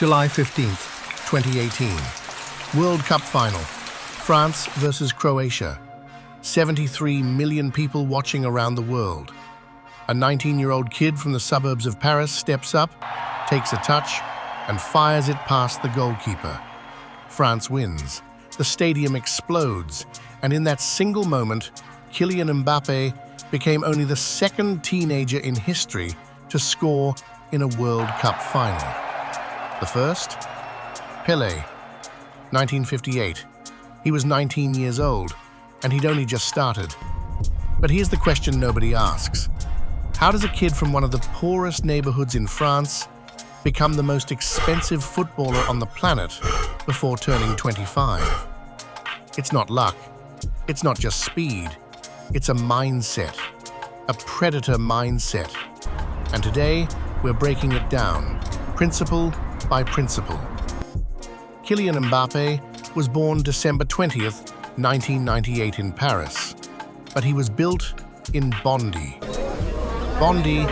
July 15th, 2018. World Cup Final. France versus Croatia. 73 million people watching around the world. A 19-year-old kid from the suburbs of Paris steps up, takes a touch, and fires it past the goalkeeper. France wins. The stadium explodes, and in that single moment, Kylian Mbappé became only the second teenager in history to score in a World Cup final. The first? Pelé, 1958. He was 19 years old, and he'd only just started. But here's the question nobody asks. How does a kid from one of the poorest neighborhoods in France become the most expensive footballer on the planet before turning 25? It's not luck. It's not just speed. It's a mindset. A predator mindset. And today, we're breaking it down, principle by principle. Kylian Mbappé was born December 20th, 1998 in Paris, but he was built in Bondy. Bondy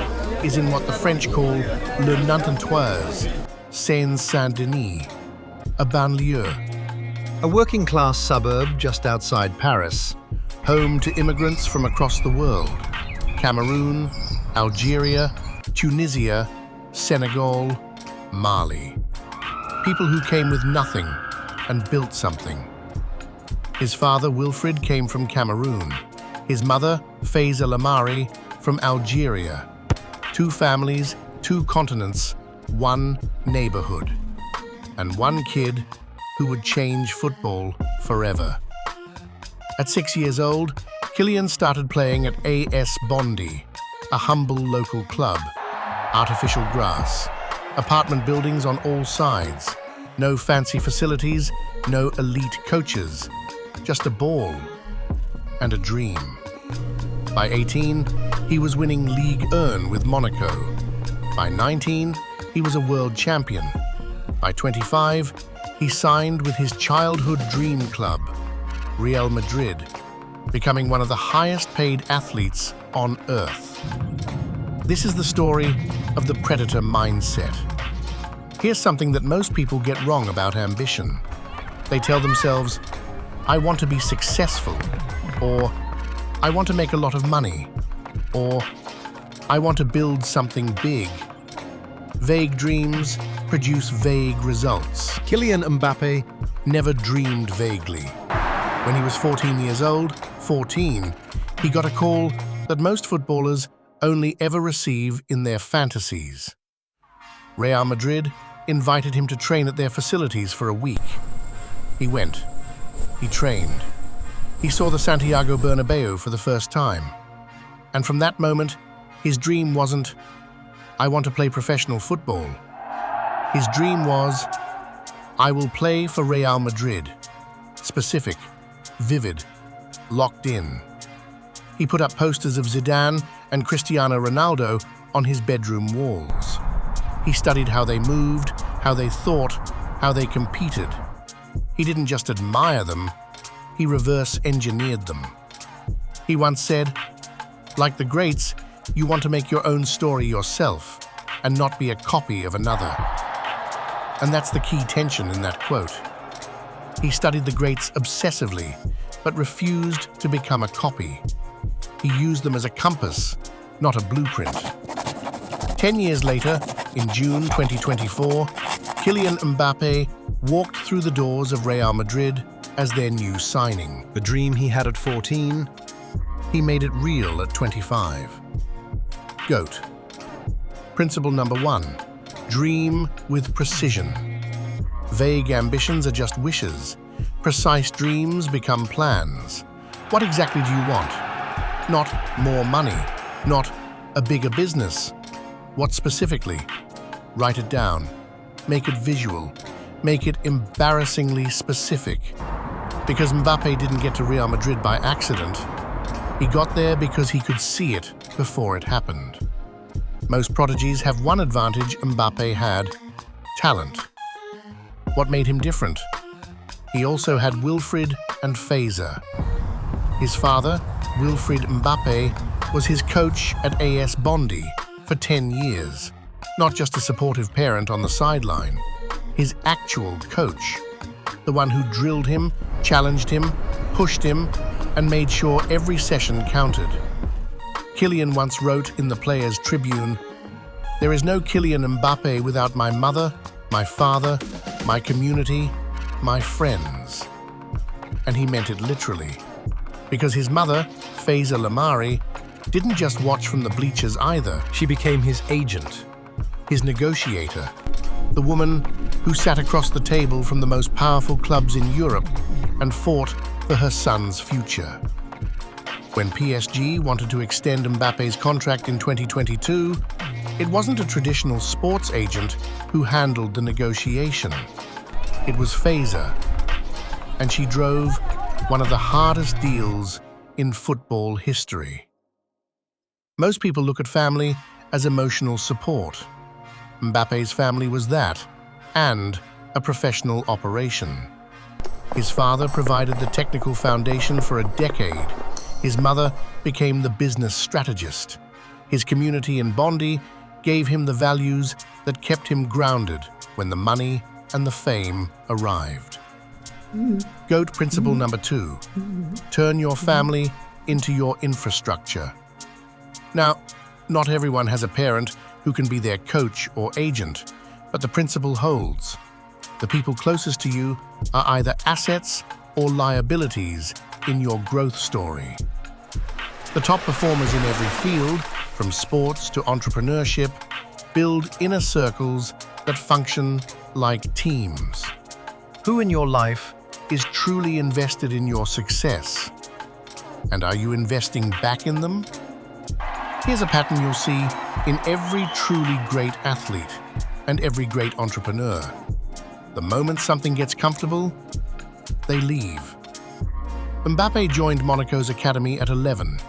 is in what the French call Le Nantentoise, Seine-Saint-Denis, a banlieue, a working-class suburb just outside Paris, home to immigrants from across the world: Cameroon, Algeria, Tunisia, Senegal, Mali. People who came with nothing and built something. His father, Wilfred, came from Cameroon. His mother, Faiza Lamari, from Algeria. Two families, two continents, one neighborhood. And one kid who would change football forever. At 6 years old, Kylian started playing at AS Bondy, a humble local club. Artificial grass, apartment buildings on all sides, no fancy facilities, no elite coaches, just a ball and a dream. By 18, he was winning Ligue 1 with Monaco. By 19, he was a world champion. By 25, he signed with his childhood dream club, Real Madrid, becoming one of the highest-paid athletes on earth. This is the story of the predator mindset. Here's something that most people get wrong about ambition. They tell themselves, I want to be successful, or I want to make a lot of money, or I want to build something big. Vague dreams produce vague results. Kylian Mbappé never dreamed vaguely. When he was 14 years old, he got a call that most footballers only ever receive in their fantasies. Real Madrid invited him to train at their facilities for a week. He went. He trained. He saw the Santiago Bernabeu for the first time. And from that moment, his dream wasn't, I want to play professional football. His dream was, I will play for Real Madrid. Specific, vivid, locked in. He put up posters of Zidane and Cristiano Ronaldo on his bedroom walls. He studied how they moved, how they thought, how they competed. He didn't just admire them, he reverse-engineered them. He once said, like the greats, you want to make your own story yourself and not be a copy of another. And that's the key tension in that quote. He studied the greats obsessively, but refused to become a copy. He used them as a compass, not a blueprint. 10 years later, in June 2024, Kylian Mbappé walked through the doors of Real Madrid as their new signing. The dream he had at 14, he made it real at 25. GOAT. Principle number 1, dream with precision. Vague ambitions are just wishes. Precise dreams become plans. What exactly do you want? Not more money, not a bigger business. What specifically? Write it down. Make it visual. Make it embarrassingly specific. Because Mbappé didn't get to Real Madrid by accident. He got there because he could see it before it happened. Most prodigies have one advantage Mbappé had: talent. What made him different? He also had Wilfred and Faiza. His father, Wilfred Mbappé, was his coach at AS Bondy for 10 years. Not just a supportive parent on the sideline. his actual coach, the one who drilled him, challenged him, pushed him, and made sure every session counted. Kylian once wrote in the Players' Tribune, "There is no Kylian Mbappé without my mother, my father, my community, my friends." And he meant it literally, because his mother, Faiza Lamari, didn't just watch from the bleachers either. She became his agent, His negotiator, the woman who sat across the table from the most powerful clubs in Europe and fought for her son's future. When PSG wanted to extend Mbappe's contract in 2022, it wasn't a traditional sports agent who handled the negotiation. It was Faiza, and she drove one of the hardest deals in football history. Most people look at family as emotional support. Mbappe's family was that, and a professional operation. His father provided the technical foundation for a decade. His mother became the business strategist. His community in Bondy gave him the values that kept him grounded when the money and the fame arrived. GOAT principle number 2, turn your family into your infrastructure. Now, not everyone has a parent who can be their coach or agent, but the principle holds. The people closest to you are either assets or liabilities in your growth story. The top performers in every field, from sports to entrepreneurship, build inner circles that function like teams. Who in your life Is truly invested in your success? And are you investing back in them? Here's a pattern you'll see in every truly great athlete and every great entrepreneur. The moment something gets comfortable, they leave. Mbappé joined Monaco's academy at 11.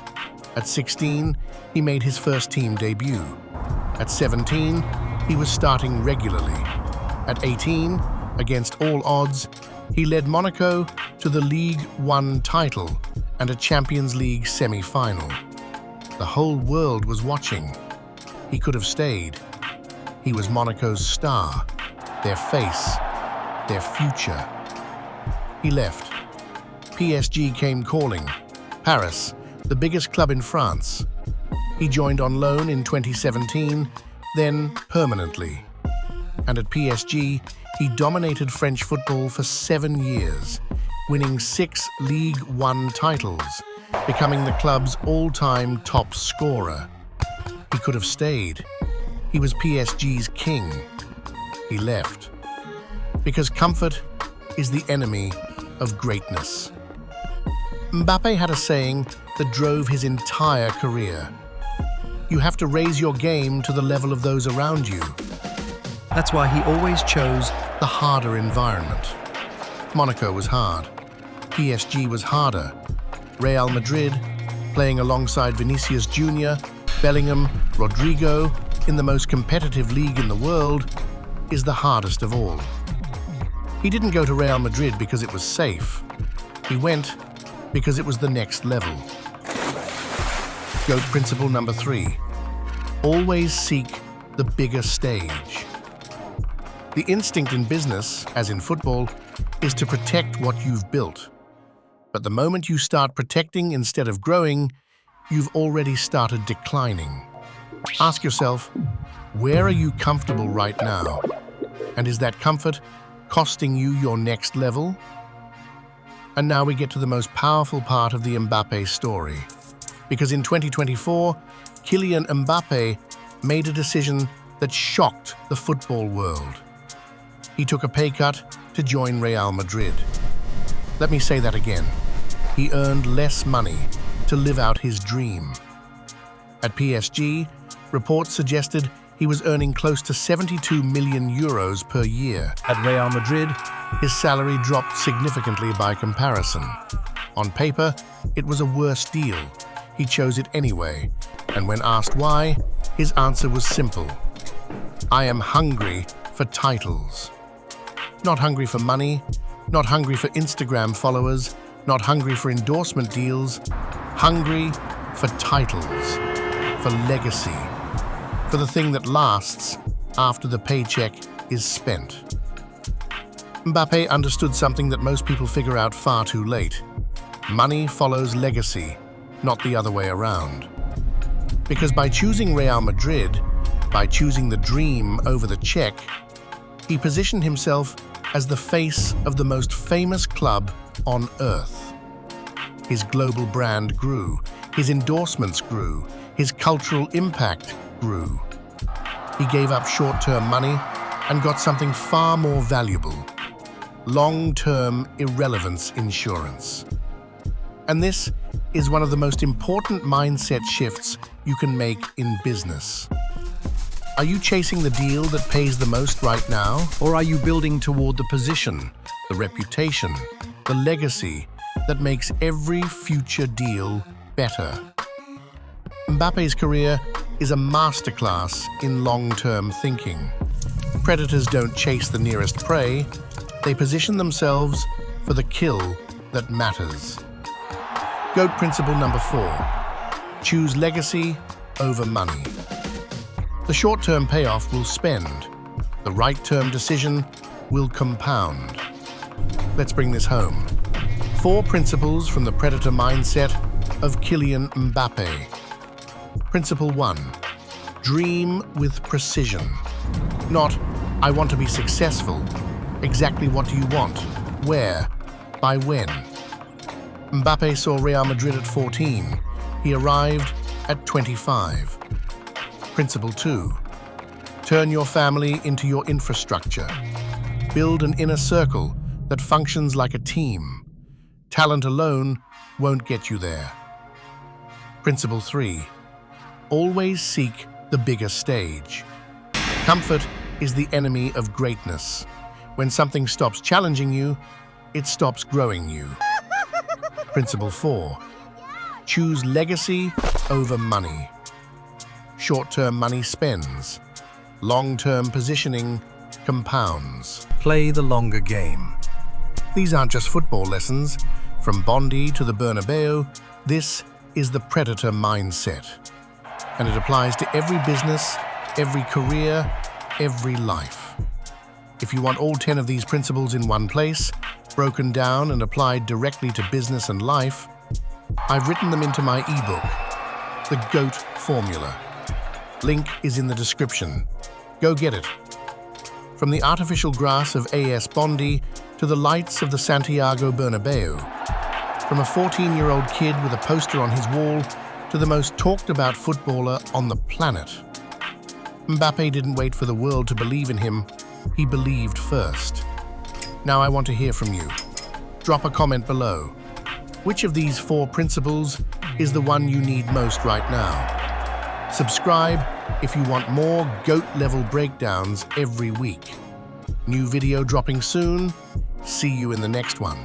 At 16, he made his first team debut. At 17, he was starting regularly. At 18, against all odds, he led Monaco to the Ligue 1 title and a Champions League semi-final. The whole world was watching. He could have stayed. He was Monaco's star, their face, their future. He left. PSG came calling. Paris, the biggest club in France. He joined on loan in 2017, then permanently. And at PSG, he dominated French football for 7 years, winning 6 Ligue 1 titles, becoming the club's all-time top scorer. He could have stayed. He was PSG's king. He left. Because comfort is the enemy of greatness. Mbappé had a saying that drove his entire career. You have to raise your game to the level of those around you. That's why he always chose The harder environment. Monaco was hard. PSG was harder. Real Madrid, playing alongside Vinicius Jr., Bellingham, Rodrigo, in the most competitive league in the world, is the hardest of all. He didn't go to Real Madrid because it was safe. He went because it was the next level. GOAT principle number 3, always seek the bigger stage. The instinct in business, as in football, is to protect what you've built. But the moment you start protecting instead of growing, you've already started declining. Ask yourself, where are you comfortable right now? And is that comfort costing you your next level? And now we get to the most powerful part of the Mbappé story. Because in 2024, Kylian Mbappé made a decision that shocked the football world. He took a pay cut to join Real Madrid. Let me say that again. He earned less money to live out his dream. At PSG, reports suggested he was earning close to 72 million euros per year. at Real Madrid. His salary dropped significantly by comparison. On paper, it was a worse deal. He chose it anyway, and when asked why, his answer was simple. I am hungry for titles. Not hungry for money, not hungry for Instagram followers, not hungry for endorsement deals, hungry for titles, for legacy, for the thing that lasts after the paycheck is spent. Mbappé understood something that most people figure out far too late. Money follows legacy, not the other way around. Because by choosing Real Madrid, by choosing the dream over the check, he positioned himself as the face of the most famous club on earth. His global brand grew, his endorsements grew, his cultural impact grew. He gave up short-term money and got something far more valuable: long-term irrelevance insurance. And this is one of the most important mindset shifts you can make in business. Are you chasing the deal that pays the most right now? Or are you building toward the position, the reputation, the legacy that makes every future deal better? Mbappe's career is a masterclass in long-term thinking. Predators don't chase the nearest prey, they position themselves for the kill that matters. GOAT principle number 4: choose legacy over money. The short-term payoff will spend. The right-term decision will compound. Let's bring this home. 4 principles from the predator mindset of Kylian Mbappé. Principle 1: dream with precision. Not, I want to be successful. Exactly what do you want? Where? By when? Mbappé saw Real Madrid at 14. He arrived at 25. Principle 2: turn your family into your infrastructure. Build an inner circle that functions like a team. Talent alone won't get you there. Principle 3: always seek the bigger stage. Comfort is the enemy of greatness. When something stops challenging you, it stops growing you. Principle 4: choose legacy over money. Short-term money spends. Long-term positioning compounds. Play the longer game. These aren't just football lessons. From Bondi to the Bernabeu, this is the predator mindset. And it applies to every business, every career, every life. If you want all 10 of these principles in one place, broken down and applied directly to business and life, I've written them into my ebook, The GOAT Formula. Link is in the description. Go get it. From the artificial grass of AS Bondi to the lights of the Santiago Bernabeu. From a 14-year-old kid with a poster on his wall to the most talked-about footballer on the planet. Mbappé didn't wait for the world to believe in him. He believed first. Now I want to hear from you. Drop a comment below. Which of these 4 principles is the one you need most right now? Subscribe if you want more GOAT-level breakdowns every week. New video dropping soon. See you in the next one.